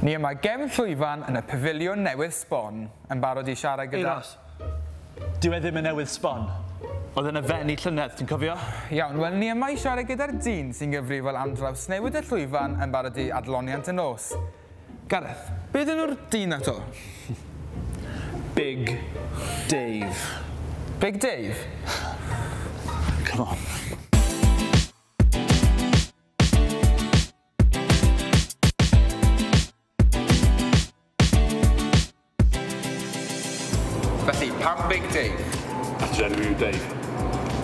Ni yma gefn llwyfan yn y pafiliwn newydd sbon yn barod I siarad gyda... Dyw e ddim yn newydd sbon. Oedd yn y fenni llynedd, ti'n cofio? Iawn, wel ni yma I siarad gyda'r dyn sy'n gyfrifol am draws newid y llwyfan yn barod I adloniant y nos. Gareth, beth ydyn nhw'r dyn ato? Big Dave. Big Dave? Come on. Felly, pam Big Dave? Genuine Dave.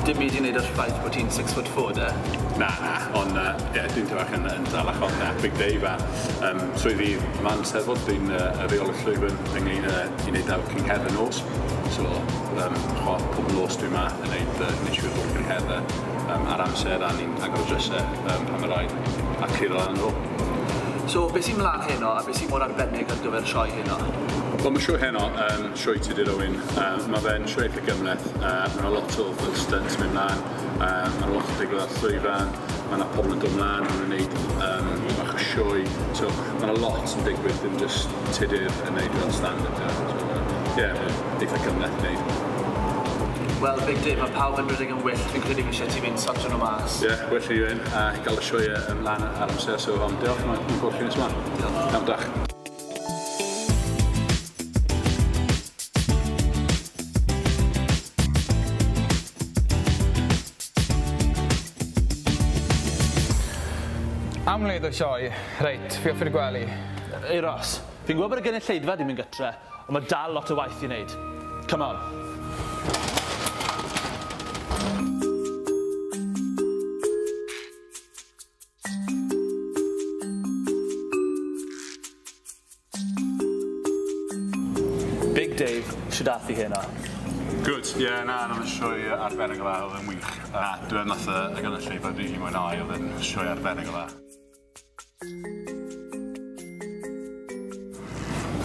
Dim byd I wneud o'r ffaith bod ti'n 6'4", Na, ond dwi'n tyfach yn dalach ond Big Dave a swyddi yma yn Eisteddfod, dwi'n reol y llwyfan ynglyn I wneud ar cynghedda nos. So, pob nos dwi'n yma yn wneud siŵr bod cynghedda ar amser a ni'n agor o drysau pan mae rhaid a curo lan nhw. So, beth sy'n mlaen heno a beth sy'n mor arbennig ar gyfer sioe heno? Wel, mae sioe heno, sioe Tudur Owen. Mae fe'n sioe eitha gymleth. Mae lot o stunts mynd mlaen. Mae lot o digwydd ar llwyfan. Mae pobl yn dod mlaen yn wneud bach o sioe. So, mae lot yn digwydd, ddim jyst Tudur yn wneud fel standard. Ie, eitha gymleth yn wneud. Wel, Big Dave, mae pawb yn rhedeg yn wyllt. Fi'n credu eisiau ti fynd sortio nhw mas. Ie, well I yw'n gael y sioe ymlaen ar amser. So, diolch yn gwrdd chi'n ysman. Iawn, dach. Am wneud o sioe, reit, fi offer I gwely. Ei Ros, fi'n gwybod bod y gynulleidfa di mynd gytre, ond mae dal lot o waith I wneud. Come on. Big Dave, siadathi hynna. Good, ie, na, mae'n sioe arbennig o dda, oedd yn wych. Dwi'n nath y gynulleidfa rili mwynhau, oedd yn sioe arbennig o dda.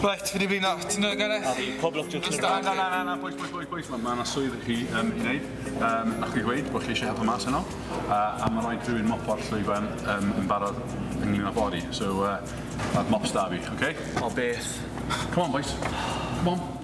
Right, fi di blino. Ti'n dod Gareth? A fi, pob lwc diolch. Na, boys. Mae yna swydd chi I wneud. Nach chi ddweud bod chi eisiau helpu mas yno. A mae rhaid rhywun mopo'r llwyfan yn barod ynglyn â body. So, mop sta fi, okay? O beth? Come on, boys. Come on.